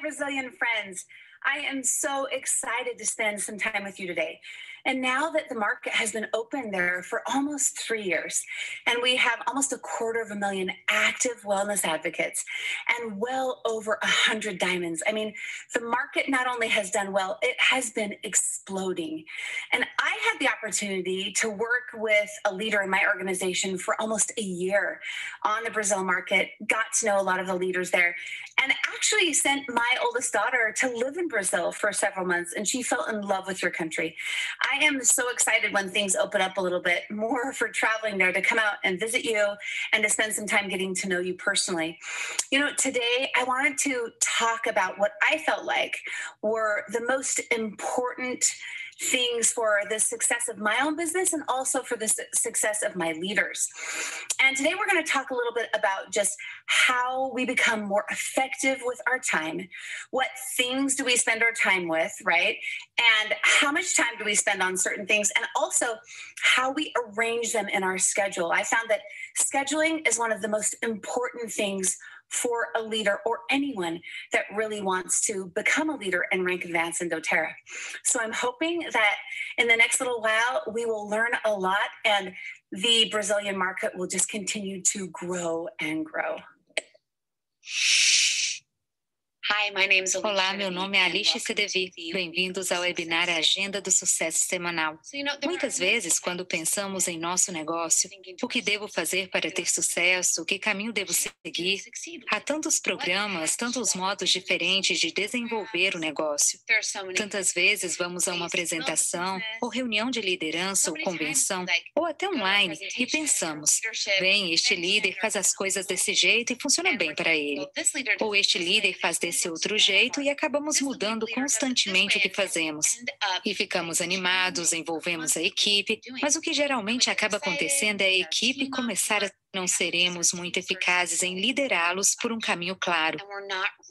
Brazilian friends. I am so excited to spend some time with you today. And now that the market has been open there for almost 3 years, and we have almost 250,000 active wellness advocates and well over 100 diamonds. I mean, the market not only has done well, it has been exploding. And I had the opportunity to work with a leader in my organization for almost a year on the Brazil market, got to know a lot of the leaders there, and actually sent my oldest daughter to live in Brazil for several months, and she fell in love with your country. I am so excited when things open up a little bit more for traveling there to come out and visit you and to spend some time getting to know you personally. You know, today I wanted to talk about what I felt like were the most important things for the success of my own business and also for the success of my leaders. And today we're going to talk a little bit about just how we become more effective with our time. What things do we spend our time with, right? And how much time do we spend on certain things? And also how we arrange them in our schedule. I found that scheduling is one of the most important things for a leader or anyone that really wants to become a leader and rank advance in doTERRA. So I'm hoping that in the next little while, we will learn a lot and the Brazilian market will just continue to grow and grow. Olá, meu nome é Alice Sedevi. Bem-vindos ao webinar Agenda do Sucesso Semanal. Muitas vezes, quando pensamos em nosso negócio, o que devo fazer para ter sucesso, que caminho devo seguir, há tantos programas, tantos modos diferentes de desenvolver o negócio. Tantas vezes vamos a uma apresentação, ou reunião de liderança, ou convenção, ou até online, e pensamos, bem, este líder faz as coisas desse jeito e funciona bem para ele. Ou este líder faz desse outro jeito e acabamos mudando constantemente o que fazemos. E ficamos animados, envolvemos a equipe, mas o que geralmente acaba acontecendo é a equipe começar a não seremos muito eficazes em liderá-los por um caminho claro.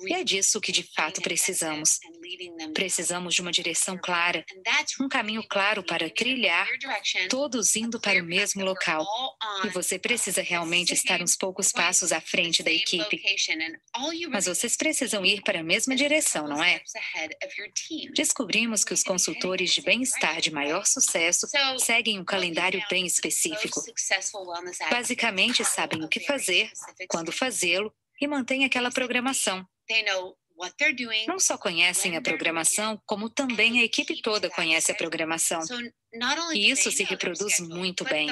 E é disso que de fato precisamos. Precisamos de uma direção clara, um caminho claro para trilhar, todos indo para o mesmo local. E você precisa realmente estar uns poucos passos à frente da equipe. Mas vocês precisam ir para a mesma direção, não é? Descobrimos que os consultores de bem-estar de maior sucesso seguem um calendário bem específico. Basicamente, sabem o que fazer, quando fazê-lo e mantêm aquela programação. Não só conhecem a programação, como também a equipe toda conhece a programação. E isso se reproduz muito bem.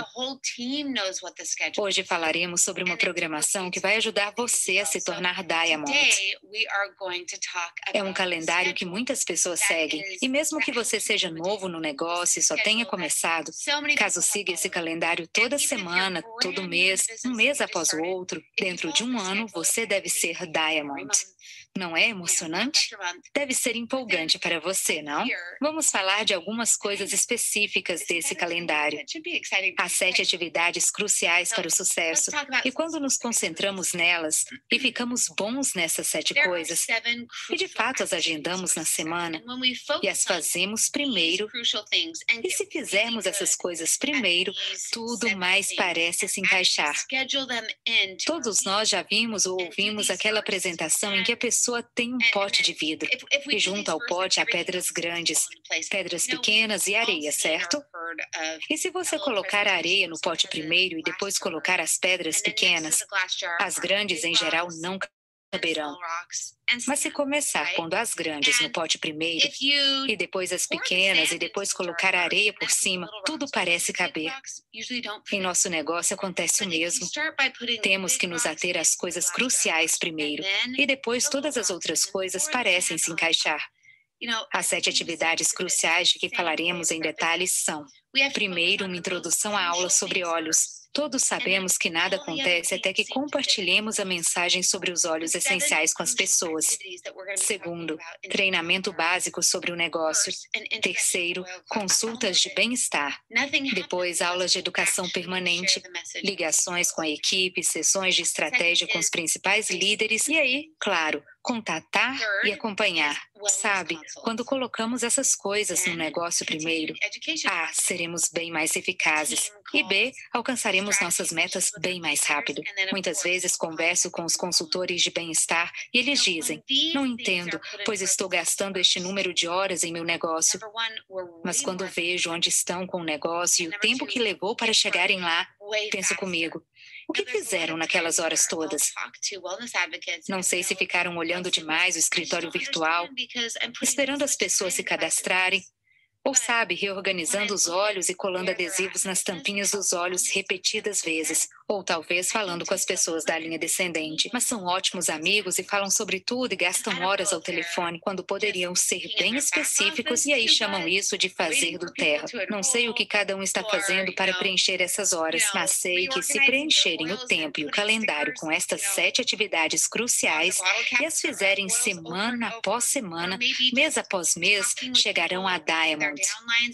Hoje falaremos sobre uma programação que vai ajudar você a se tornar Diamond. É um calendário que muitas pessoas seguem. E mesmo que você seja novo no negócio e só tenha começado, caso siga esse calendário toda semana, todo mês, um mês após o outro, dentro de um ano, você deve ser Diamond. Não é emocionante? Deve ser empolgante para você, não? Vamos falar de algumas coisas específicas desse calendário. Há 7 atividades cruciais para o sucesso. E quando nos concentramos nelas e ficamos bons nessas 7 coisas, e de fato as agendamos na semana, e as fazemos primeiro, e se fizermos essas coisas primeiro, tudo mais parece se encaixar. Todos nós já vimos ou ouvimos aquela apresentação em que a pessoa tem um pote de vidro e junto ao pote há pedras grandes, pedras pequenas e areia, certo? E se você colocar a areia no pote primeiro e depois colocar as pedras pequenas, as grandes em geral não caberão. Mas se começar pondo as grandes no pote primeiro, e depois as pequenas, e depois colocar a areia por cima, tudo parece caber. Em nosso negócio acontece o mesmo. Temos que nos ater às coisas cruciais primeiro, e depois todas as outras coisas parecem se encaixar. As 7 atividades cruciais de que falaremos em detalhes são: primeiro, uma introdução à aula sobre olhos. Todos sabemos que nada acontece até que compartilhemos a mensagem sobre os óleos essenciais com as pessoas. Segundo, treinamento básico sobre o negócio. Terceiro, consultas de bem-estar. Depois, aulas de educação permanente, ligações com a equipe, sessões de estratégia com os principais líderes e aí, claro, contatar e acompanhar. Sabe, quando colocamos essas coisas no negócio primeiro, seremos bem mais eficazes. E B, alcançaremos nossas metas bem mais rápido. Muitas vezes converso com os consultores de bem-estar e eles dizem: não entendo, pois estou gastando este número de horas em meu negócio. Mas quando vejo onde estão com o negócio e o tempo que levou para chegarem lá, penso comigo: o que fizeram naquelas horas todas? Não sei se ficaram olhando demais o escritório virtual, esperando as pessoas se cadastrarem, ou sabe, reorganizando os olhos e colando adesivos nas tampinhas dos olhos repetidas vezes, ou talvez falando com as pessoas da linha descendente. Mas são ótimos amigos e falam sobre tudo e gastam horas ao telefone, quando poderiam ser bem específicos e aí chamam isso de fazer do terra. Não sei o que cada um está fazendo para preencher essas horas, mas sei que se preencherem o tempo e o calendário com estas 7 atividades cruciais e as fizerem semana após semana, mês após mês, chegarão a Diamond.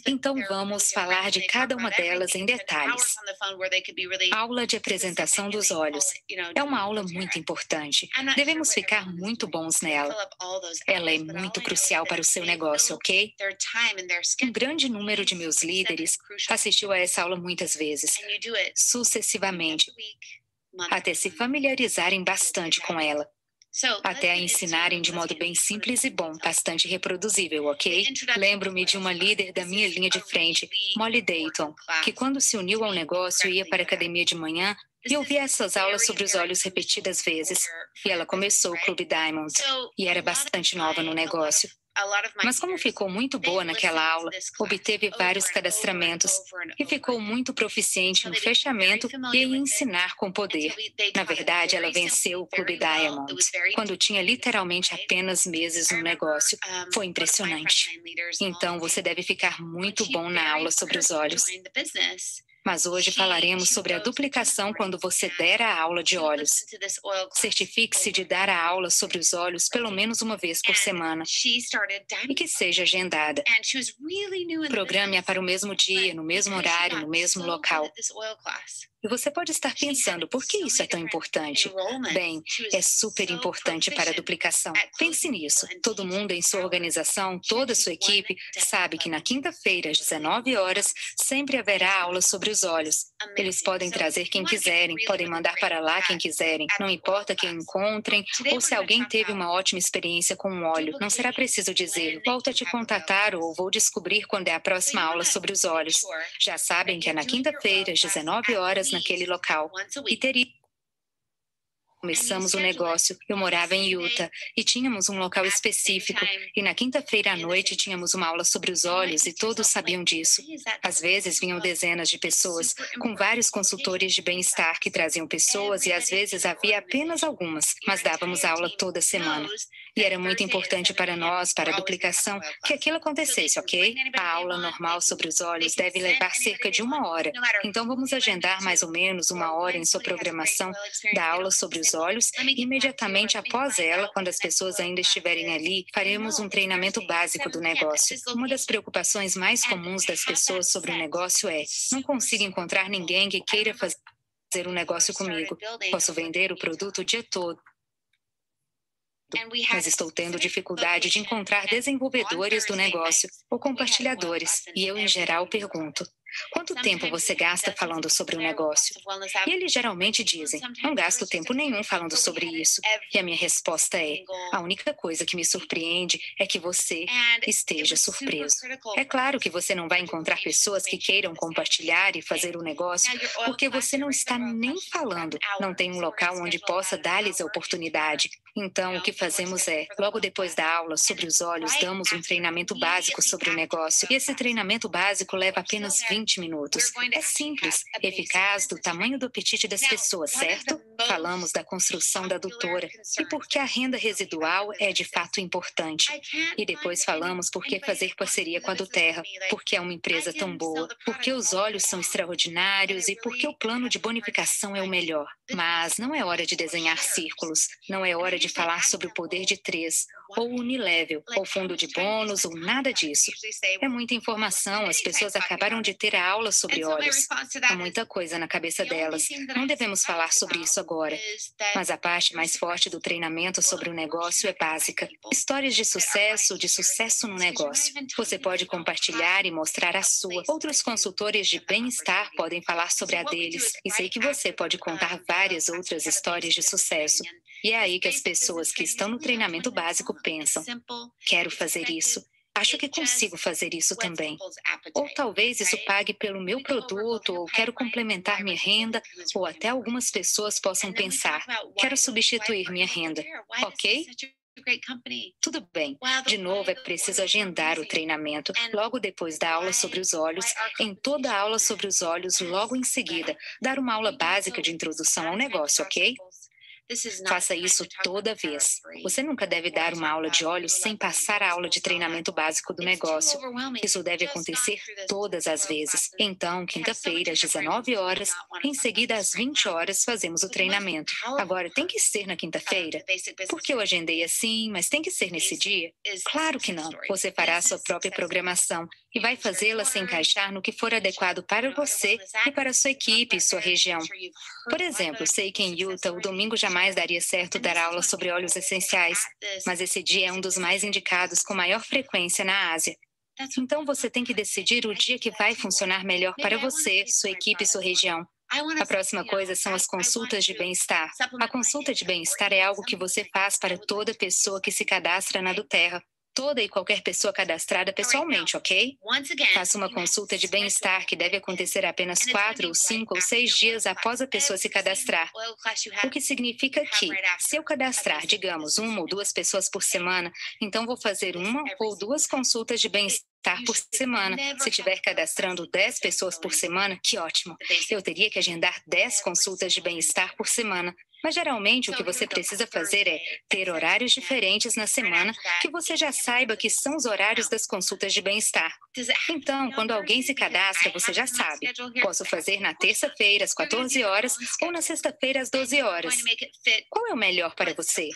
Então vamos falar de cada uma delas em detalhes. Aula de apresentação dos olhos. É uma aula muito importante. Devemos ficar muito bons nela. Ela é muito crucial para o seu negócio, ok? Um grande número de meus líderes assistiu a essa aula muitas vezes, sucessivamente, até se familiarizarem bastante com ela. Até a ensinarem de modo bem simples e bom, bastante reproduzível, ok? Lembro-me de uma líder da minha linha de frente, Molly Dayton, que quando se uniu ao negócio ia para a academia de manhã e ouvia essas aulas sobre os olhos repetidas vezes. E ela começou o Clube Diamond, e era bastante nova no negócio. Mas como ficou muito boa naquela aula, obteve vários cadastramentos e ficou muito proficiente no fechamento e em ensinar com poder. Na verdade, ela venceu o Clube Diamond quando tinha literalmente apenas meses no negócio. Foi impressionante. Então, você deve ficar muito bom na aula sobre os olhos. Mas hoje falaremos sobre a duplicação quando você der a aula de olhos. Certifique-se de dar a aula sobre os olhos pelo menos uma vez por semana e que seja agendada. Programe-a para o mesmo dia, no mesmo horário, no mesmo local. E você pode estar pensando, por que isso é tão importante? Bem, é super importante para a duplicação. Pense nisso. Todo mundo em sua organização, toda a sua equipe, sabe que na quinta-feira, às 19 horas, sempre haverá aula sobre os olhos. Eles podem trazer quem quiserem, podem mandar para lá quem quiserem. Não importa quem encontrem ou se alguém teve uma ótima experiência com o óleo. Não será preciso dizer, volto a te contatar ou vou descobrir quando é a próxima aula sobre os olhos. Já sabem que é na quinta-feira, às 19 horas, naquele local. E começamos o negócio. Eu morava em Utah e tínhamos um local específico. E na quinta-feira à noite tínhamos uma aula sobre os olhos e todos sabiam disso. Às vezes vinham dezenas de pessoas, com vários consultores de bem-estar que traziam pessoas e às vezes havia apenas algumas, mas dávamos aula toda semana. E era muito importante para nós, para a duplicação, que aquilo acontecesse, ok? A aula normal sobre os olhos deve levar cerca de 1 hora. Então vamos agendar mais ou menos 1 hora em sua programação da aula sobre os olhos e imediatamente após ela, quando as pessoas ainda estiverem ali, faremos um treinamento básico do negócio. Uma das preocupações mais comuns das pessoas sobre o negócio é: não consigo encontrar ninguém que queira fazer um negócio comigo. Posso vender o produto o dia todo, mas estou tendo dificuldade de encontrar desenvolvedores do negócio ou compartilhadores. E eu, em geral, pergunto: quanto tempo você gasta falando sobre o negócio? E eles geralmente dizem: não gasto tempo nenhum falando sobre isso. E a minha resposta é: a única coisa que me surpreende é que você esteja surpreso. É claro que você não vai encontrar pessoas que queiram compartilhar e fazer o negócio, porque você não está nem falando, não tem um local onde possa dar-lhes a oportunidade. Então, o que fazemos é, logo depois da aula sobre os olhos, damos um treinamento básico sobre o negócio. E esse treinamento básico leva apenas 20 minutos. É simples, eficaz, do tamanho do apetite das pessoas, certo? Falamos da construção da adutora e por que a renda residual é de fato importante. E depois falamos por que fazer parceria com a doTERRA, porque é uma empresa tão boa, porque os olhos são extraordinários e porque o plano de bonificação é o melhor. Mas não é hora de desenhar círculos, não é hora de falar sobre o poder de 3, ou Unilevel, ou fundo de bônus, ou nada disso. É muita informação, as pessoas acabaram de ter primeira aula sobre olhos. Há muita coisa na cabeça delas. Não devemos falar sobre isso agora. Mas a parte mais forte do treinamento sobre o negócio é básica. Histórias de sucesso no negócio. Você pode compartilhar e mostrar a sua. Outros consultores de bem-estar podem falar sobre a deles. E sei que você pode contar várias outras histórias de sucesso. E é aí que as pessoas que estão no treinamento básico pensam: quero fazer isso. Acho que consigo fazer isso também. Ou talvez isso pague pelo meu produto, ou quero complementar minha renda, ou até algumas pessoas possam pensar: quero substituir minha renda. Ok? Tudo bem. De novo, é preciso agendar o treinamento logo depois da aula sobre os olhos, em toda a aula sobre os olhos logo em seguida, dar uma aula básica de introdução ao negócio, ok? Faça isso toda vez. Você nunca deve dar uma aula de olhos sem passar a aula de treinamento básico do negócio. Isso deve acontecer todas as vezes. Então, quinta-feira, às 19 horas, em seguida, às 20 horas, fazemos o treinamento. Agora, tem que ser na quinta-feira? Porque eu agendei assim, mas tem que ser nesse dia? Claro que não. Você fará a sua própria programação e vai fazê-la se encaixar no que for adequado para você e para a sua equipe e sua região. Por exemplo, sei que em Utah, o domingo jamais daria certo dar aula sobre óleos essenciais, mas esse dia é um dos mais indicados com maior frequência na Ásia. Então, você tem que decidir o dia que vai funcionar melhor para você, sua equipe e sua região. A próxima coisa são as consultas de bem-estar. A consulta de bem-estar é algo que você faz para toda pessoa que se cadastra na doTERRA. Toda e qualquer pessoa cadastrada pessoalmente, ok? Faça uma consulta de bem-estar que deve acontecer apenas 4 ou 5 ou 6 dias após a pessoa se cadastrar. O que significa que, se eu cadastrar, digamos, 1 ou 2 pessoas por semana, então vou fazer 1 ou 2 consultas de bem-estar por semana. Se estiver cadastrando 10 pessoas por semana, que ótimo. Eu teria que agendar 10 consultas de bem-estar por semana. Mas geralmente o que você precisa fazer é ter horários diferentes na semana que você já saiba que são os horários das consultas de bem-estar. Então, quando alguém se cadastra, você já sabe. Posso fazer na terça-feira às 14 horas ou na sexta-feira às 12 horas. Qual é o melhor para você?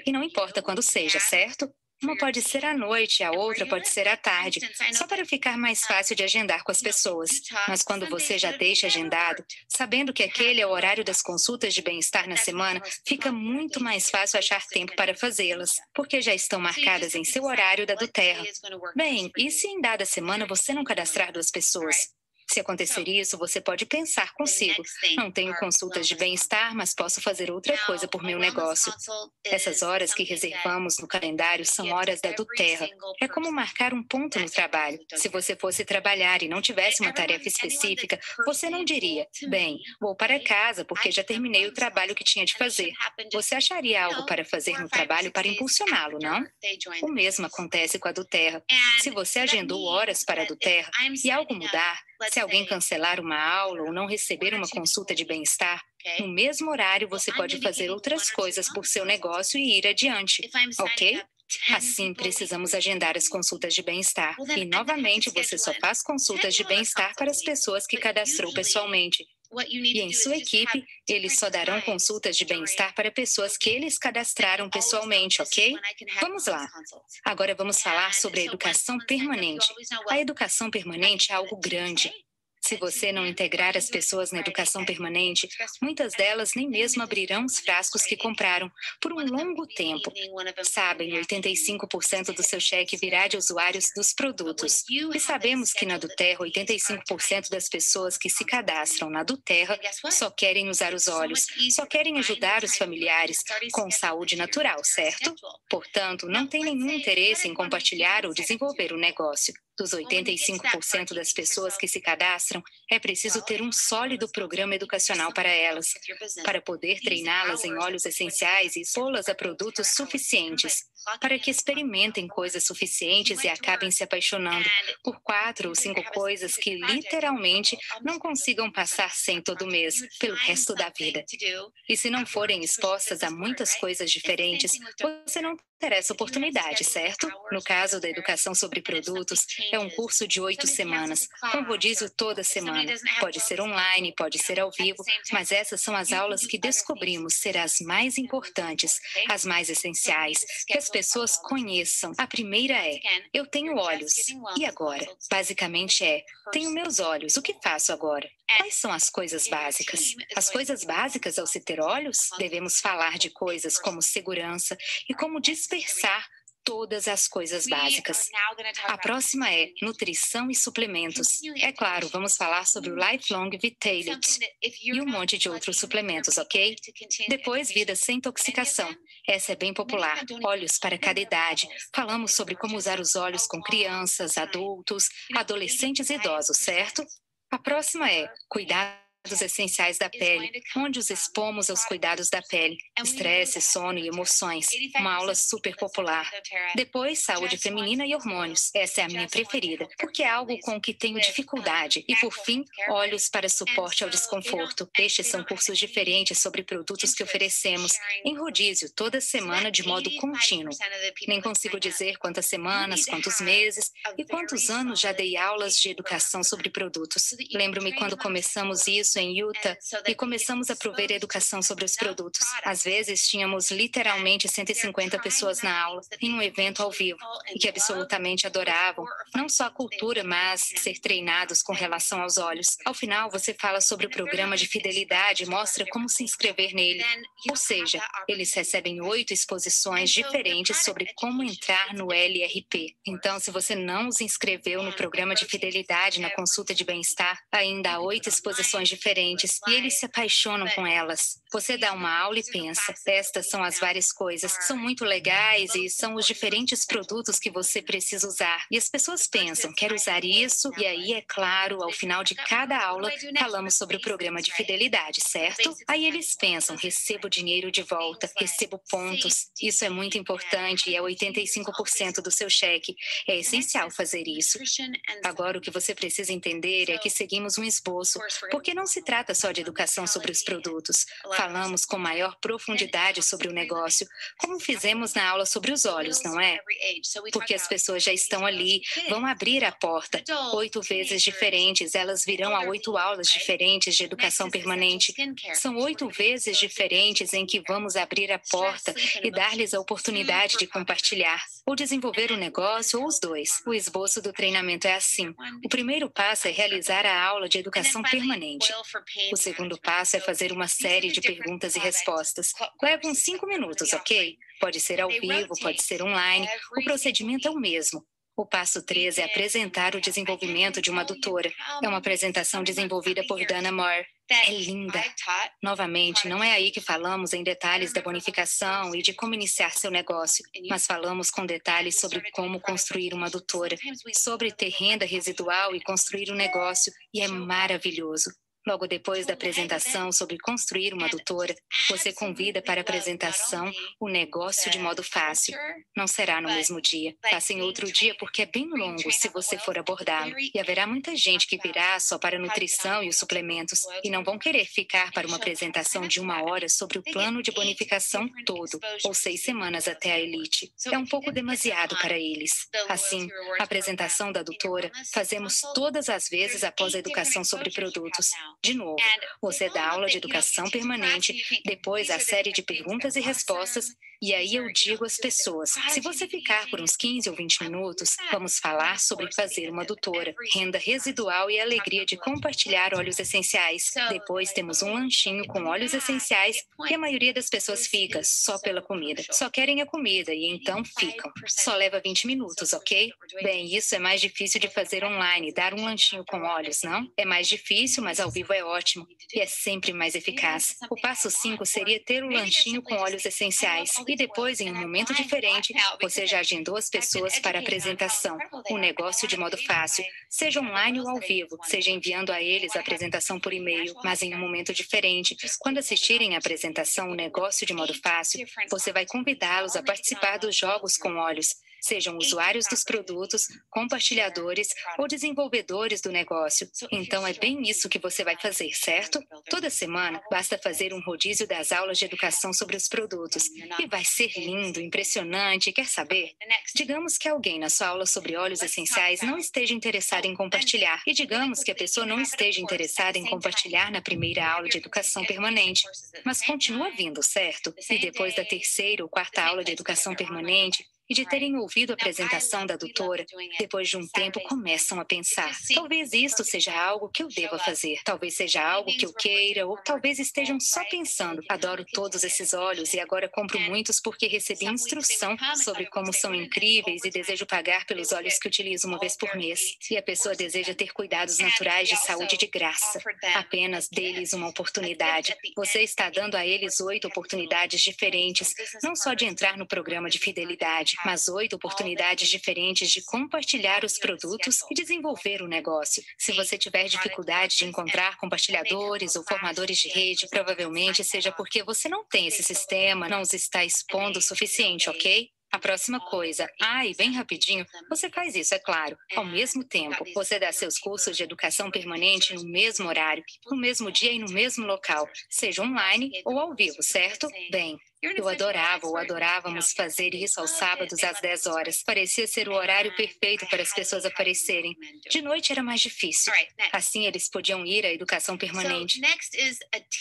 E não importa quando seja, certo? Uma pode ser à noite, a outra pode ser à tarde, só para ficar mais fácil de agendar com as pessoas. Mas quando você já deixa agendado, sabendo que aquele é o horário das consultas de bem-estar na semana, fica muito mais fácil achar tempo para fazê-las, porque já estão marcadas em seu horário da doTERRA. Bem, e se em dada semana você não cadastrar 2 pessoas? Se acontecer isso, você pode pensar consigo: não tenho consultas de bem-estar, mas posso fazer outra coisa por meu negócio. Essas horas que reservamos no calendário são horas da doTERRA. É como marcar um ponto no trabalho. Se você fosse trabalhar e não tivesse uma tarefa específica, você não diria: bem, vou para casa porque já terminei o trabalho que tinha de fazer. Você acharia algo para fazer no trabalho para impulsioná-lo, não? O mesmo acontece com a doTERRA. Se você agendou horas para a doTERRA e algo mudar, se alguém cancelar uma aula ou não receber uma consulta de bem-estar, no mesmo horário você pode fazer outras coisas por seu negócio e ir adiante, ok? Assim, precisamos agendar as consultas de bem-estar. E, novamente, você só faz consultas de bem-estar para as pessoas que cadastrou pessoalmente. E em sua equipe, eles só darão consultas de bem-estar para pessoas que eles cadastraram pessoalmente, ok? Vamos lá. Agora vamos falar sobre a educação permanente. A educação permanente é algo grande. Se você não integrar as pessoas na educação permanente, muitas delas nem mesmo abrirão os frascos que compraram por um longo tempo. Sabem, 85% do seu cheque virá de usuários dos produtos. E sabemos que na doTERRA, 85% das pessoas que se cadastram na doTERRA só querem usar os olhos, só querem ajudar os familiares com saúde natural, certo? Portanto, não tem nenhum interesse em compartilhar ou desenvolver o negócio. Dos 85% das pessoas que se cadastram, é preciso ter um sólido programa educacional para elas, para poder treiná-las em óleos essenciais e expô-las a produtos suficientes, para que experimentem coisas suficientes e acabem se apaixonando por 4 ou 5 coisas que literalmente não consigam passar sem todo mês, pelo resto da vida. E se não forem expostas a muitas coisas diferentes, você não interessa oportunidade, certo? No caso da educação sobre produtos, é um curso de 8 semanas, com rodízio toda semana. Pode ser online, pode ser ao vivo, mas essas são as aulas que descobrimos ser as mais importantes, as mais essenciais, que as pessoas conheçam. A primeira é: eu tenho olhos. E agora? Basicamente tenho meus olhos. O que faço agora? Quais são as coisas básicas? As coisas básicas ao se ter olhos? Devemos falar de coisas como segurança e como dispersar todas as coisas básicas. A próxima é nutrição e suplementos. É claro, vamos falar sobre o Lifelong Vitality e um monte de outros suplementos, ok? Depois, vida sem intoxicação. Essa é bem popular. Olhos para cada idade. Falamos sobre como usar os olhos com crianças, adultos, adolescentes e idosos, certo? A próxima é cuidados essenciais da pele, onde os expomos aos cuidados da pele, estresse, sono e emoções. Uma aula super popular. Depois, saúde feminina e hormônios. Essa é a minha preferida, porque é algo com o que tenho dificuldade. E, por fim, olhos para suporte ao desconforto. Estes são cursos diferentes sobre produtos que oferecemos, em rodízio, toda semana de modo contínuo. Nem consigo dizer quantas semanas, quantos meses e quantos anos já dei aulas de educação sobre produtos. Lembro-me quando começamos isso em Utah e começamos a prover educação sobre os produtos. Às vezes, tínhamos literalmente 150 pessoas na aula, em um evento ao vivo, e que absolutamente adoravam, não só a cultura, mas ser treinados com relação aos olhos. Ao final, você fala sobre o programa de fidelidade e mostra como se inscrever nele. Ou seja, eles recebem 8 exposições diferentes sobre como entrar no LRP. Então, se você não os inscreveu no programa de fidelidade na consulta de bem-estar, ainda há 8 exposições diferentes e eles se apaixonam com elas. Você dá uma aula e pensa, estas são as várias coisas, são muito legais e são os diferentes produtos que você precisa usar. E as pessoas pensam, quero usar isso, e aí, é claro, ao final de cada aula, falamos sobre o programa de fidelidade, certo? Aí eles pensam, recebo dinheiro de volta, recebo pontos. Isso é muito importante e é 85% do seu cheque. É essencial fazer isso. Agora, o que você precisa entender é que seguimos um esboço, porque não se trata só de educação sobre os produtos. Falamos com maior profundidade sobre o negócio, como fizemos na aula sobre os olhos, não é? Porque as pessoas já estão ali, vão abrir a porta. 8 vezes diferentes, elas virão a 8 aulas diferentes de educação permanente. São 8 vezes diferentes em que vamos abrir a porta e dar-lhes a oportunidade de compartilhar, ou desenvolver o negócio, ou os dois. O esboço do treinamento é assim. O primeiro passo é realizar a aula de educação permanente. O segundo passo é fazer uma série de perguntas e respostas. Leva uns 5 minutos, ok? Pode ser ao vivo, pode ser online. O procedimento é o mesmo. O passo 3 é apresentar o desenvolvimento de uma adutora. É uma apresentação desenvolvida por Dana Moore. É linda. Novamente, não é aí que falamos em detalhes da bonificação e de como iniciar seu negócio, mas falamos com detalhes sobre como construir uma adutora, sobre ter renda residual e construir um negócio, e é maravilhoso. Logo depois da apresentação sobre construir uma adutora, você convida para a apresentação o negócio de modo fácil. Não será no mesmo dia. Faça em outro dia porque é bem longo se você for abordá-lo. E haverá muita gente que virá só para a nutrição e os suplementos e não vão querer ficar para uma apresentação de 1 hora sobre o plano de bonificação todo, ou 6 semanas até a elite. É um pouco demasiado para eles. Assim, a apresentação da adutora fazemos todas as vezes após a educação sobre produtos. De novo, você dá aula de educação permanente, depois a série de perguntas e respostas, e aí eu digo às pessoas, se você ficar por uns 15 ou 20 minutos, vamos falar sobre fazer uma adutora, renda residual e a alegria de compartilhar óleos essenciais. Depois temos um lanchinho com óleos essenciais e a maioria das pessoas fica só pela comida. Só querem a comida e então ficam. Só leva 20 minutos, ok? Bem, isso é mais difícil de fazer online, dar um lanchinho com óleos, não? É mais difícil, mas ao vivo é ótimo e é sempre mais eficaz. O passo 5 seria ter o lanchinho com óleos essenciais e depois, em um momento diferente, você já agendou as pessoas para a apresentação, o negócio de modo fácil, seja online ou ao vivo, seja enviando a eles a apresentação por e-mail, mas em um momento diferente. Quando assistirem à apresentação, o negócio de modo fácil, você vai convidá-los a participar dos jogos com óleos. sejam usuários dos produtos, compartilhadores ou desenvolvedores do negócio. Então, é bem isso que você vai fazer, certo? Toda semana, basta fazer um rodízio das aulas de educação sobre os produtos. E vai ser lindo, impressionante. Quer saber? Digamos que alguém na sua aula sobre óleos essenciais não esteja interessado em compartilhar. E digamos que a pessoa não esteja interessada em compartilhar na primeira aula de educação permanente. Mas continua vindo, certo? E depois da terceira ou quarta aula de educação permanente, e de terem ouvido a apresentação da doutora, depois de um tempo começam a pensar, talvez isto seja algo que eu deva fazer, talvez seja algo que eu queira, ou talvez estejam só pensando, adoro todos esses óleos e agora compro muitos porque recebi instrução sobre como são incríveis e desejo pagar pelos óleos que utilizo uma vez por mês. E a pessoa deseja ter cuidados naturais de saúde de graça. Apenas dê-lhes uma oportunidade. Você está dando a eles 8 oportunidades diferentes, não só de entrar no programa de fidelidade, mas 8 oportunidades diferentes de compartilhar os produtos e desenvolver o negócio. Se você tiver dificuldade de encontrar compartilhadores ou formadores de rede, provavelmente seja porque você não tem esse sistema, não os está expondo o suficiente, ok? A próxima coisa, e bem rapidinho, você faz isso, é claro. Ao mesmo tempo, você dá seus cursos de educação permanente no mesmo horário, no mesmo dia e no mesmo local, seja online ou ao vivo, certo? Bem, eu adorava ou adorávamos fazer isso aos sábados às 10 horas. Parecia ser o horário perfeito para as pessoas aparecerem. De noite era mais difícil. Assim, eles podiam ir à educação permanente.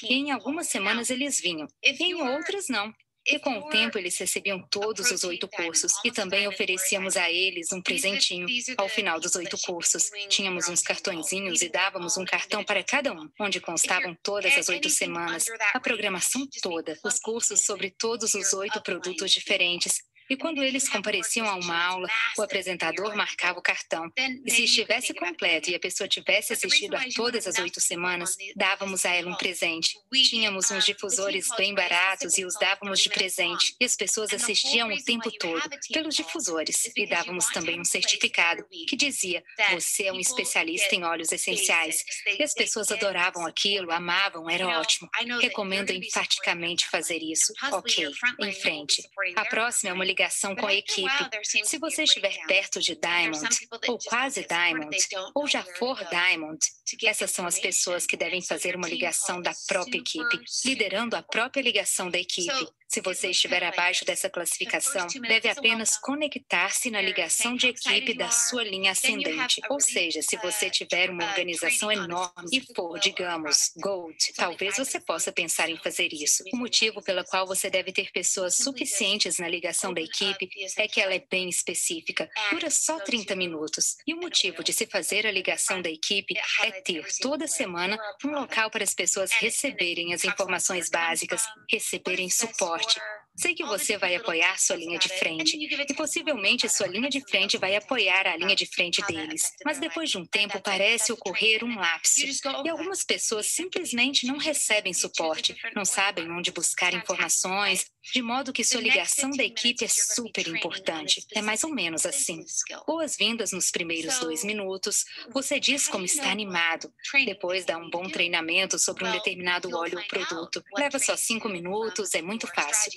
E em algumas semanas eles vinham, e em outras não. E com o tempo eles recebiam todos os 8 cursos e também oferecíamos a eles um presentinho ao final dos 8 cursos. Tínhamos uns cartõezinhos e dávamos um cartão para cada um, onde constavam todas as 8 semanas, a programação toda, os cursos sobre todos os 8 produtos diferentes. E quando eles compareciam a uma aula, o apresentador marcava o cartão. E se estivesse completo e a pessoa tivesse assistido a todas as 8 semanas, dávamos a ela um presente. Tínhamos uns difusores bem baratos e os dávamos de presente. E as pessoas assistiam o tempo todo, pelos difusores. E dávamos também um certificado que dizia, você é um especialista em óleos essenciais. E as pessoas adoravam aquilo, amavam, era ótimo. Recomendo enfaticamente fazer isso. Ok, em frente. A próxima é uma ligação com a equipe. Se você estiver perto de Diamond, ou quase Diamond, ou já for Diamond, essas são as pessoas que devem fazer uma ligação da própria equipe, liderando a própria ligação da equipe. Se você estiver abaixo dessa classificação, deve apenas conectar-se na ligação de equipe da sua linha ascendente. Ou seja, se você tiver uma organização enorme e for, digamos, Gold, talvez você possa pensar em fazer isso. O motivo pelo qual você deve ter pessoas suficientes na ligação da equipe é que ela é bem específica, dura só 30 minutos. E o motivo de se fazer a ligação da equipe é ter, toda semana, um local para as pessoas receberem as informações básicas, receberem suporte. Sei que você vai apoiar sua linha de frente, e possivelmente sua linha de frente vai apoiar a linha de frente deles. Mas depois de um tempo parece ocorrer um lapso, e algumas pessoas simplesmente não recebem suporte, não sabem onde buscar informações, de modo que sua ligação da equipe é super importante. É mais ou menos assim. Boas-vindas nos primeiros 2 minutos, você diz como está animado. Depois dá um bom treinamento sobre um determinado óleo ou produto. Leva só 5 minutos, é muito fácil.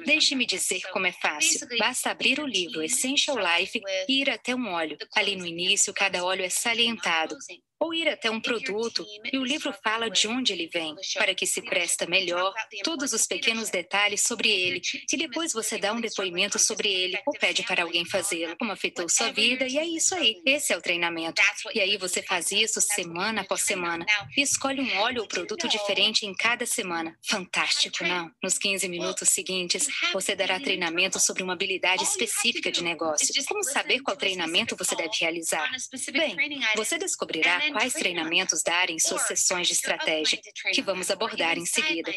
Deixe-me dizer como é fácil. Basta abrir o livro Essential Life e ir até um óleo. Ali no início, cada óleo é salientado. Ou ir até um produto e o livro fala de onde ele vem, para que se presta melhor todos os pequenos detalhes sobre ele, e depois você dá um depoimento sobre ele ou pede para alguém fazê-lo, como afetou sua vida, e é isso aí. Esse é o treinamento. E aí você faz isso semana após semana e escolhe um óleo ou produto diferente em cada semana. Fantástico, não? Nos 15 minutos seguintes, você dará treinamento sobre uma habilidade específica de negócio. Como saber qual treinamento você deve realizar? Bem, você descobrirá quais treinamentos dar em suas sessões de estratégia, que vamos abordar em seguida.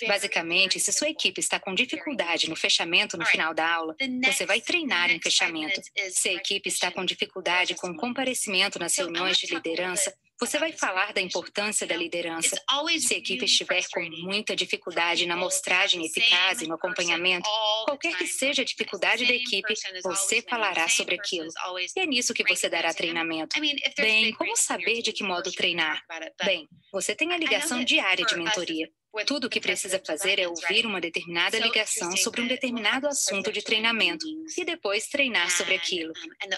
Basicamente, se sua equipe está com dificuldade no fechamento no final da aula, você vai treinar em fechamento. Se a equipe está com dificuldade com o comparecimento nas reuniões de liderança, você vai falar da importância da liderança. Se a equipe estiver com muita dificuldade na amostragem eficaz e no acompanhamento, qualquer que seja a dificuldade da equipe, você falará sobre aquilo. E é nisso que você dará treinamento. Bem, como saber de que modo treinar? Bem, você tem a ligação diária de mentoria. Tudo o que precisa fazer é ouvir uma determinada ligação sobre um determinado assunto de treinamento e depois treinar sobre aquilo.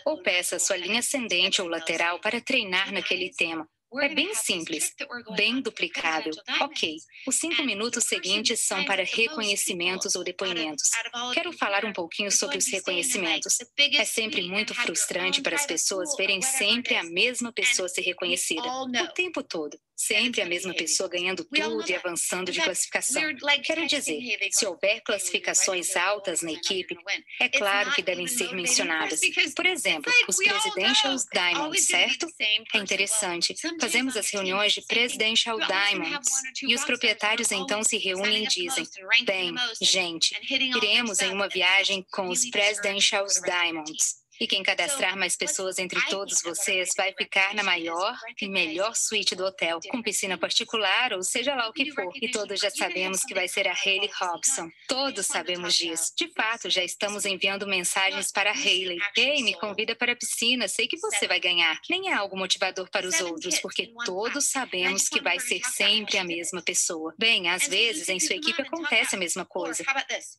Ou peça a sua linha ascendente ou lateral para treinar naquele tema. É bem simples, bem duplicável. Ok, os 5 minutos seguintes são para reconhecimentos ou depoimentos. Quero falar um pouquinho sobre os reconhecimentos. É sempre muito frustrante para as pessoas verem sempre a mesma pessoa ser reconhecida, o tempo todo. Sempre a mesma pessoa ganhando tudo e avançando de classificação. Quero dizer, se houver classificações altas na equipe, é claro que devem ser mencionadas. Por exemplo, os Presidential Diamonds, certo? É interessante. Fazemos as reuniões de Presidential Diamonds e os proprietários então se reúnem e dizem: bem, gente, iremos em uma viagem com os Presidential Diamonds. E quem cadastrar mais pessoas entre todos vocês vai ficar na maior e melhor suíte do hotel, com piscina particular ou seja lá o que for. E todos já sabemos que vai ser a Hayley Hobson. Todos sabemos disso. De fato, já estamos enviando mensagens para a Hayley. Ei, me convida para a piscina, sei que você vai ganhar. Nem é algo motivador para os outros, porque todos sabemos que vai ser sempre a mesma pessoa. Bem, às vezes em sua equipe acontece a mesma coisa.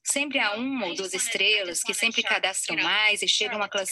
Sempre há 1 ou 2 estrelas que sempre cadastram mais e chegam a classificação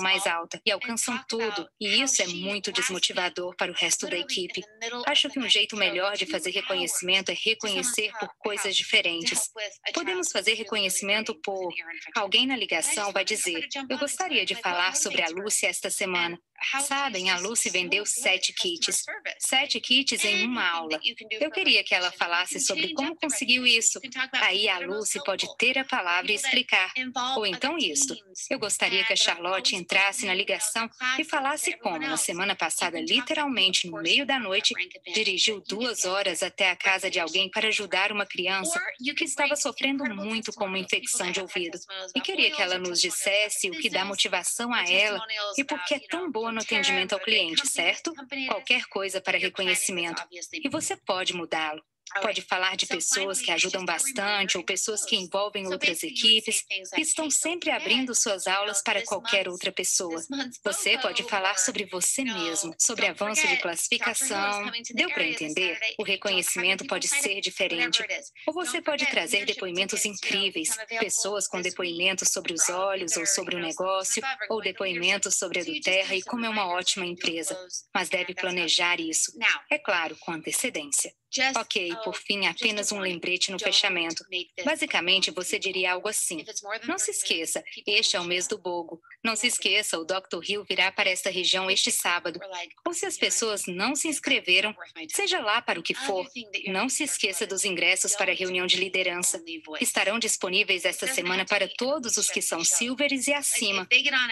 mais alta e alcançam tudo, e isso é muito desmotivador para o resto da equipe. Acho que um jeito melhor de fazer reconhecimento é reconhecer por coisas diferentes. Podemos fazer reconhecimento por... Alguém na ligação vai dizer: eu gostaria de falar sobre a Lucy esta semana. Sabem, a Lucy vendeu 7 kits. 7 kits em uma aula. Eu queria que ela falasse sobre como conseguiu isso. Aí a Lucy pode ter a palavra e explicar. Ou então isto. Eu gostaria que a Charlotte entrasse na ligação e falasse como, na semana passada, literalmente no meio da noite, dirigiu 2 horas até a casa de alguém para ajudar uma criança que estava sofrendo muito com uma infecção de ouvido. E queria que ela nos dissesse o que dá motivação a ela e por que é tão boa no atendimento ao cliente, certo? Qualquer coisa para reconhecimento. E você pode mudá-lo. Pode falar de pessoas que ajudam bastante ou pessoas que envolvem outras equipes e estão sempre abrindo suas aulas para qualquer outra pessoa. Você pode falar sobre você mesmo, sobre avanço de classificação. Deu para entender? O reconhecimento pode ser diferente. Ou você pode trazer depoimentos incríveis, pessoas com depoimentos sobre os olhos ou sobre o negócio, ou depoimentos sobre a do Terra e como é uma ótima empresa. Mas deve planejar isso. É claro, com antecedência. Ok, por fim, apenas um lembrete no fechamento. Basicamente, você diria algo assim: não se esqueça, este é o mês do Bogo. Não se esqueça, o Dr. Hill virá para esta região este sábado. Ou se as pessoas não se inscreveram, seja lá para o que for, não se esqueça dos ingressos para a reunião de liderança. Estarão disponíveis esta semana para todos os que são Silvers e acima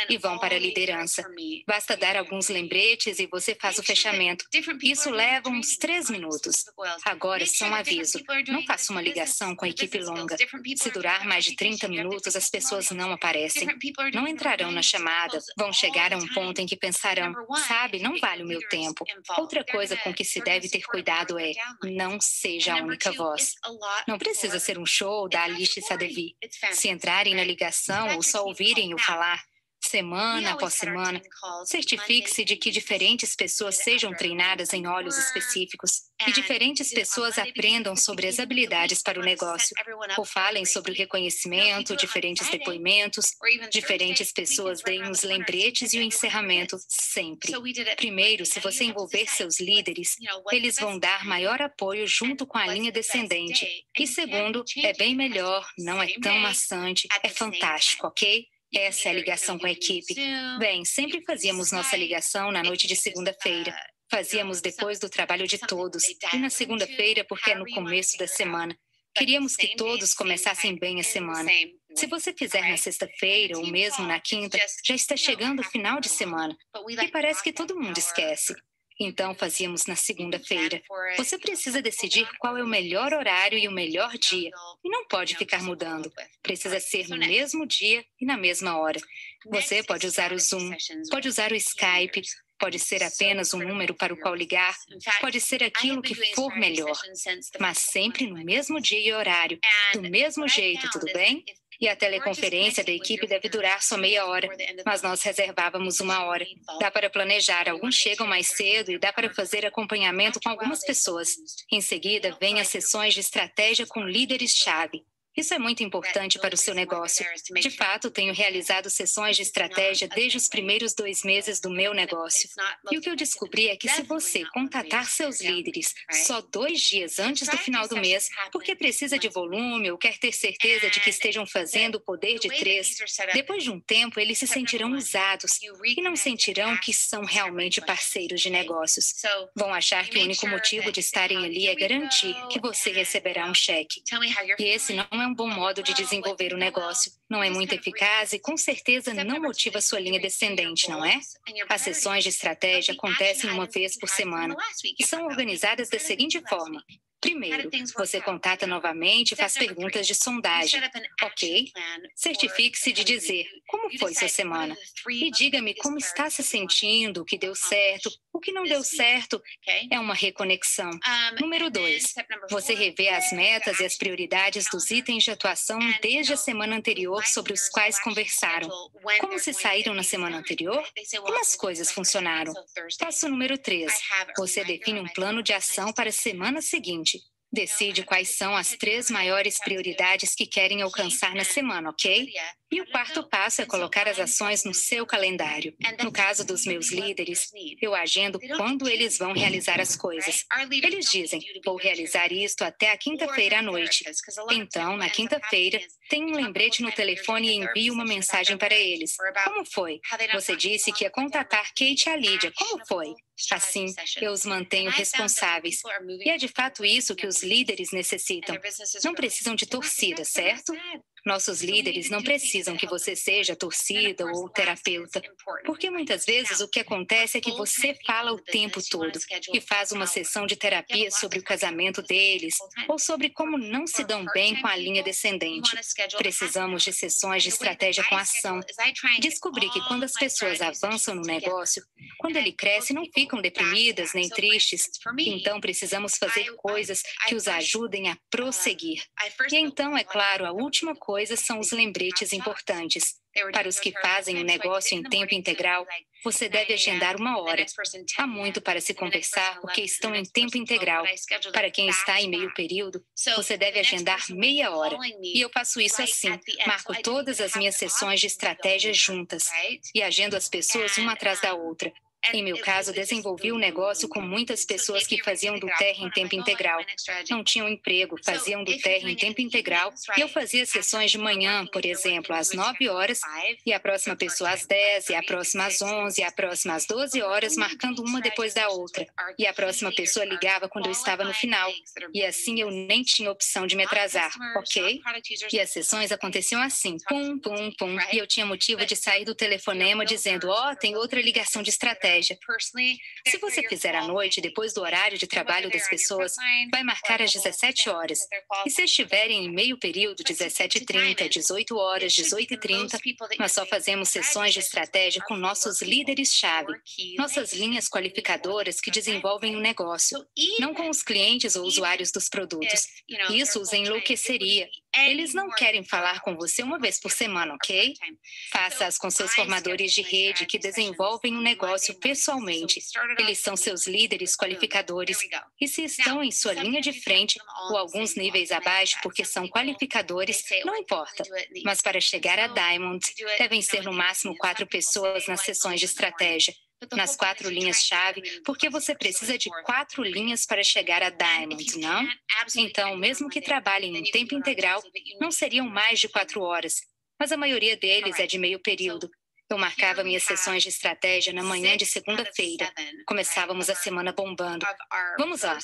e vão para a liderança. Basta dar alguns lembretes e você faz o fechamento. Isso leva uns 3 minutos. Agora, só um aviso. Não faça uma ligação com a equipe longa. Se durar mais de 30 minutos, as pessoas não aparecem. Não entrarão na chamada. Vão chegar a um ponto em que pensarão: sabe, não vale o meu tempo. Outra coisa com que se deve ter cuidado é: não seja a única voz. Não precisa ser um show da Alice Sadevi. Se entrarem na ligação ou só ouvirem o falar, semana após semana, certifique-se de que diferentes pessoas sejam treinadas em óleos específicos e diferentes pessoas aprendam sobre as habilidades para o negócio, ou falem sobre o reconhecimento, diferentes depoimentos, diferentes pessoas deem os lembretes e o encerramento, sempre. Primeiro, se você envolver seus líderes, eles vão dar maior apoio junto com a linha descendente. E segundo, é bem melhor, não é tão maçante, é fantástico, ok? Essa é a ligação com a equipe. Bem, sempre fazíamos nossa ligação na noite de segunda-feira. Fazíamos depois do trabalho de todos, e na segunda-feira porque é no começo da semana. Queríamos que todos começassem bem a semana. Se você fizer na sexta-feira ou mesmo na quinta, já está chegando o final de semana. E parece que todo mundo esquece. Então, fazíamos na segunda-feira. Você precisa decidir qual é o melhor horário e o melhor dia. E não pode ficar mudando. Precisa ser no mesmo dia e na mesma hora. Você pode usar o Zoom, pode usar o Skype, pode ser apenas um número para o qual ligar, pode ser aquilo que for melhor. Mas sempre no mesmo dia e horário, do mesmo jeito, tudo bem? E a teleconferência da equipe deve durar só meia hora, mas nós reservávamos 1 hora. Dá para planejar, alguns chegam mais cedo e dá para fazer acompanhamento com algumas pessoas. Em seguida, vêm as sessões de estratégia com líderes-chave. Isso é muito importante para o seu negócio. De fato, tenho realizado sessões de estratégia desde os primeiros 2 meses do meu negócio. E o que eu descobri é que se você contatar seus líderes só 2 dias antes do final do mês, porque precisa de volume ou quer ter certeza de que estejam fazendo o poder de 3, depois de um tempo eles se sentirão usados e não sentirão que são realmente parceiros de negócios. Vão achar que o único motivo de estarem ali é garantir que você receberá um cheque. E esse não é um bom modo de desenvolver o negócio. Não é muito eficaz e, com certeza, não motiva sua linha descendente, não é? As sessões de estratégia acontecem 1 vez por semana e são organizadas da seguinte forma. Primeiro, você contata novamente e faz perguntas de sondagem. Ok? Certifique-se de dizer como foi sua semana. E diga-me como está se sentindo, o que deu certo, o que não deu certo. É uma reconexão. Número 2, você revê as metas e as prioridades dos itens de atuação desde a semana anterior sobre os quais conversaram. Como se saíram na semana anterior? Como as coisas funcionaram? Passo número 3, você define um plano de ação para a semana seguinte. Decide quais são as 3 maiores prioridades que querem alcançar na semana, ok? E o 4º passo é colocar as ações no seu calendário. No caso dos meus líderes, eu agendo quando eles vão realizar as coisas. Eles dizem, vou realizar isto até a quinta-feira à noite. Então, na quinta-feira, tem um lembrete no telefone e envio uma mensagem para eles. Como foi? Você disse que ia contatar Kate e a Lídia. Como foi? Assim, eu os mantenho responsáveis. E é de fato isso que os líderes necessitam. Não precisam de torcida, certo? Nossos líderes não precisam que você seja torcida ou terapeuta, porque muitas vezes o que acontece é que você fala o tempo todo e faz uma sessão de terapia sobre o casamento deles ou sobre como não se dão bem com a linha descendente. Precisamos de sessões de estratégia com ação. Descobri que quando as pessoas avançam no negócio, quando ele cresce, não ficam deprimidas nem tristes. Então, precisamos fazer coisas que os ajudem a prosseguir. E então, é claro, a última coisa são os lembretes importantes. Para os que fazem o negócio em tempo integral, você deve agendar 1 hora. Há muito para se conversar porque estão em tempo integral. Para quem está em meio período, você deve agendar meia hora. E eu faço isso assim. Marco todas as minhas sessões de estratégia juntas e agendo as pessoas uma atrás da outra. Em meu caso, desenvolvi um negócio com muitas pessoas que faziam do TR em tempo integral. Não tinham emprego, faziam do TR em tempo integral e eu fazia sessões de manhã, por exemplo, às 9 horas, e a próxima pessoa às 10, e a próxima às 11, e a próxima às 12 horas, marcando uma depois da outra. E a próxima pessoa ligava quando eu estava no final. E assim eu nem tinha opção de me atrasar, ok? E as sessões aconteciam assim, pum, pum, pum, e eu tinha motivo de sair do telefonema dizendo, tem outra ligação de estratégia. Se você fizer à noite, depois do horário de trabalho das pessoas, vai marcar às 17 horas. E se estiverem em meio período, 17h30, 18 horas, 18h30, nós só fazemos sessões de estratégia com nossos líderes-chave, nossas linhas qualificadoras que desenvolvem o negócio, não com os clientes ou usuários dos produtos. Isso os enlouqueceria. Eles não querem falar com você 1 vez por semana, ok? Faça-as com seus formadores de rede que desenvolvem o negócio pessoalmente. Eles são seus líderes qualificadores. E se estão em sua linha de frente ou alguns níveis abaixo porque são qualificadores, não importa. Mas para chegar a Diamond, devem ser no máximo 4 pessoas nas sessões de estratégia. Nas 4 linhas-chave, porque você precisa de 4 linhas para chegar a Diamond, não? Então, mesmo que trabalhem em tempo integral, não seriam mais de 4 horas, mas a maioria deles é de meio período. Eu marcava minhas sessões de estratégia na manhã de segunda-feira. Começávamos a semana bombando. Vamos lá.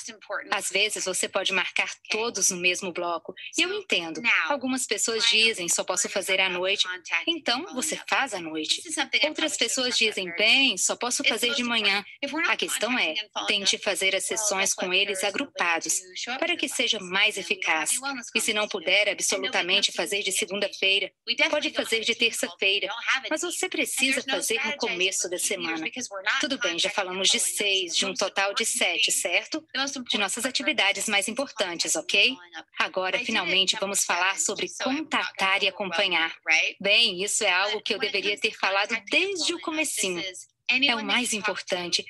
Às vezes você pode marcar todos no mesmo bloco. E eu entendo. Algumas pessoas dizem, só posso fazer à noite. Então, você faz à noite. Outras pessoas dizem, bem, só posso fazer de manhã. A questão é, tente fazer as sessões com eles agrupados, para que seja mais eficaz. E se não puder absolutamente fazer de segunda-feira, pode fazer de terça-feira. Mas você precisa fazer no começo da semana. Tudo bem, já falamos de 6, de um total de 7, certo? De nossas atividades mais importantes, ok? Agora, finalmente, vamos falar sobre contatar e acompanhar. Bem, isso é algo que eu deveria ter falado desde o comecinho. É o mais importante.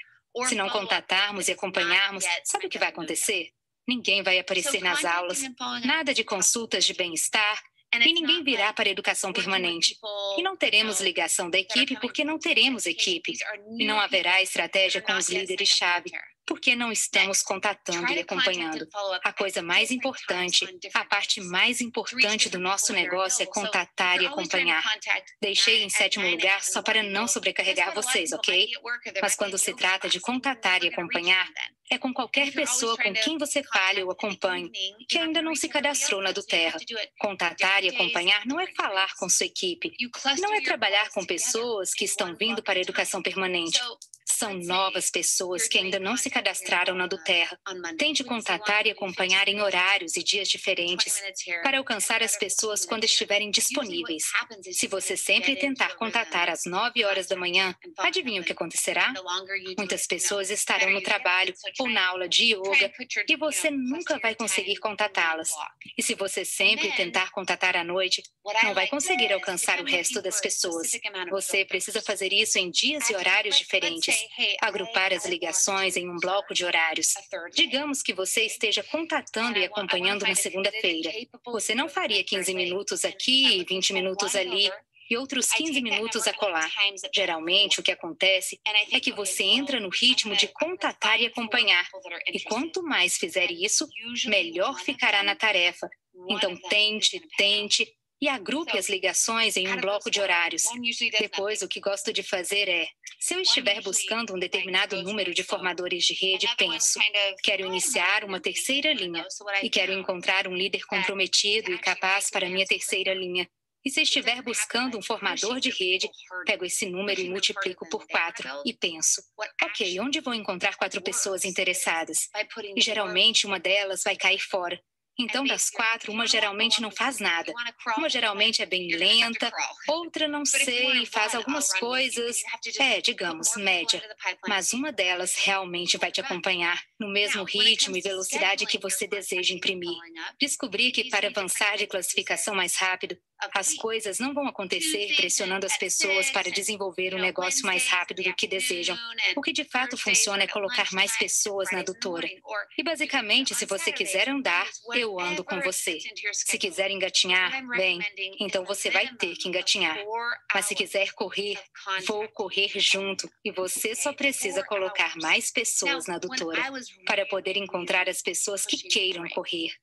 Se não contatarmos e acompanharmos, sabe o que vai acontecer? Ninguém vai aparecer nas aulas, nada de consultas de bem-estar, e ninguém virá para a educação permanente. E não teremos ligação da equipe porque não teremos equipe. E não haverá estratégia com os líderes-chave, porque não estamos contatando e acompanhando. A coisa mais importante, a parte mais importante do nosso negócio é contatar e acompanhar. Deixei em 7º lugar só para não sobrecarregar vocês, ok? Mas quando se trata de contatar e acompanhar, é com qualquer pessoa com quem você fale ou acompanhe, que ainda não se cadastrou na do Terra. Contatar e acompanhar não é falar com sua equipe, não é trabalhar com pessoas que estão vindo para a educação permanente. São novas pessoas que ainda não se cadastraram na do Terra. Tente contatar e acompanhar em horários e dias diferentes para alcançar as pessoas quando estiverem disponíveis. Se você sempre tentar contatar às 9 horas da manhã, adivinha o que acontecerá? Muitas pessoas estarão no trabalho ou na aula de yoga e você nunca vai conseguir contatá-las. E se você sempre tentar contatar à noite, não vai conseguir alcançar o resto das pessoas. Você precisa fazer isso em dias e horários diferentes. Agrupar as ligações em um bloco de horários. Digamos que você esteja contatando e acompanhando na segunda-feira. Você não faria 15 minutos aqui e 20 minutos ali e outros 15 minutos acolá. Geralmente, o que acontece é que você entra no ritmo de contatar e acompanhar. E quanto mais fizer isso, melhor ficará na tarefa. Então, tente e agrupe as ligações em um bloco de horários. Depois, o que gosto de fazer é, se eu estiver buscando um determinado número de formadores de rede, penso, quero iniciar uma terceira linha e quero encontrar um líder comprometido e capaz para a minha terceira linha. E se estiver buscando um formador de rede, pego esse número e multiplico por 4 e penso, ok, onde vou encontrar 4 pessoas interessadas? E geralmente uma delas vai cair fora. Então, das 4, uma geralmente não faz nada. Uma geralmente é bem lenta, outra não sei, faz algumas coisas, digamos, média. Mas uma delas realmente vai te acompanhar no mesmo ritmo e velocidade que você deseja imprimir. Descobri que para avançar de classificação mais rápido, as coisas não vão acontecer pressionando as pessoas para desenvolver um negócio mais rápido do que desejam. O que de fato funciona é colocar mais pessoas na adutora. E basicamente, se você quiser andar, eu ando com você. Se quiser engatinhar, bem, então você vai ter que engatinhar. Mas se quiser correr, vou correr junto. E você só precisa colocar mais pessoas na adutora para poder encontrar as pessoas que queiram correr.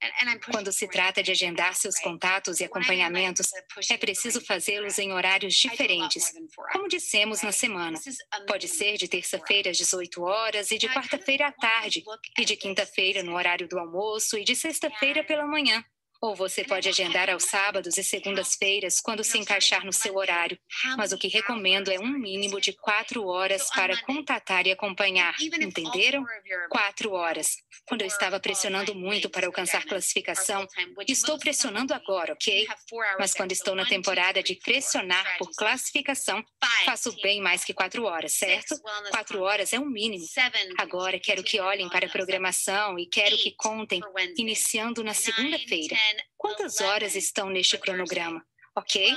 Quando se trata de agendar seus contatos e acompanhamentos, é preciso fazê-los em horários diferentes, como dissemos na semana. Pode ser de terça-feira às 18 horas e de quarta-feira à tarde, e de quinta-feira no horário do almoço e de sexta-feira pela manhã. Ou você pode agendar aos sábados e segundas-feiras quando se encaixar no seu horário. Mas o que recomendo é um mínimo de 4 horas para contatar e acompanhar. Entenderam? 4 horas. Quando eu estava pressionando muito para alcançar classificação, estou pressionando agora, ok? Mas quando estou na temporada de pressionar por classificação, faço bem mais que 4 horas, certo? 4 horas é um mínimo. Agora quero que olhem para a programação e quero que contem, iniciando na segunda-feira. Quantas horas estão neste cronograma? Ok?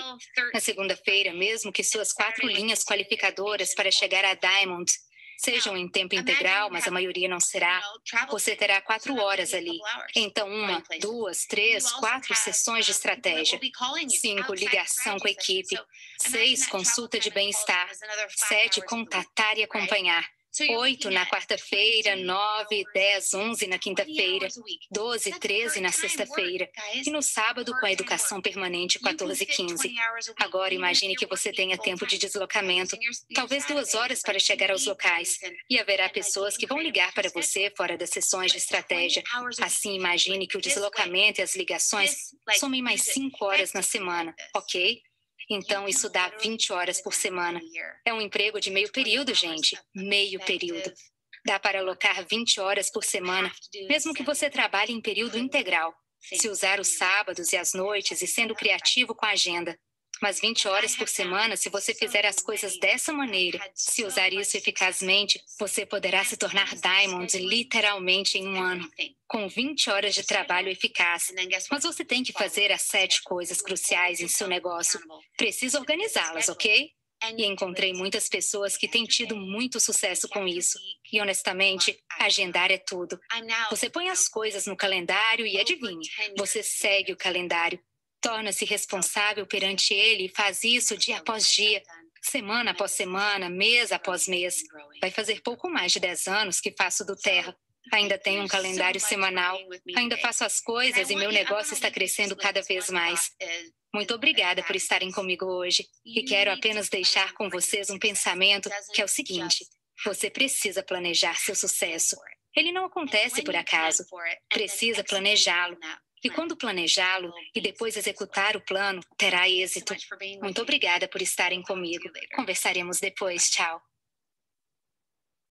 Na segunda-feira, mesmo que suas 4 linhas qualificadoras para chegar a Diamond sejam em tempo integral, mas a maioria não será, você terá 4 horas ali. Então, 1, 2, 3, 4 sessões de estratégia. 5, ligação com a equipe. 6, consulta de bem-estar. 7, contatar e acompanhar. 8 na quarta-feira, 9, 10, 11 na quinta-feira, 12, 13 na sexta-feira e no sábado com a educação permanente 14 e 15. Agora imagine que você tenha tempo de deslocamento, talvez 2 horas para chegar aos locais e haverá pessoas que vão ligar para você fora das sessões de estratégia. Assim, imagine que o deslocamento e as ligações somem mais 5 horas na semana, ok? Então, isso dá 20 horas por semana. É um emprego de meio período, gente. Meio período. Dá para alocar 20 horas por semana, mesmo que você trabalhe em período integral. Se usar os sábados e as noites e sendo criativo com a agenda. Mas 20 horas por semana, se você fizer as coisas dessa maneira, se usar isso eficazmente, você poderá se tornar Diamond literalmente em um ano, com 20 horas de trabalho eficaz. Mas você tem que fazer as 7 coisas cruciais em seu negócio. Precisa organizá-las, ok? E encontrei muitas pessoas que têm tido muito sucesso com isso. E, honestamente, agendar é tudo. Você põe as coisas no calendário e adivinhe, você segue o calendário. Torna-se responsável perante ele e faz isso dia após dia, semana após semana, mês após mês. Vai fazer pouco mais de 10 anos que faço do Terra. Ainda tenho um calendário semanal. Ainda faço as coisas e meu negócio está crescendo cada vez mais. Muito obrigada por estarem comigo hoje. E quero apenas deixar com vocês um pensamento que é o seguinte: você precisa planejar seu sucesso. Ele não acontece por acaso. Precisa planejá-lo. E quando planejá-lo e depois executar o plano, terá êxito. Muito obrigada por estarem comigo. Conversaremos depois. Tchau.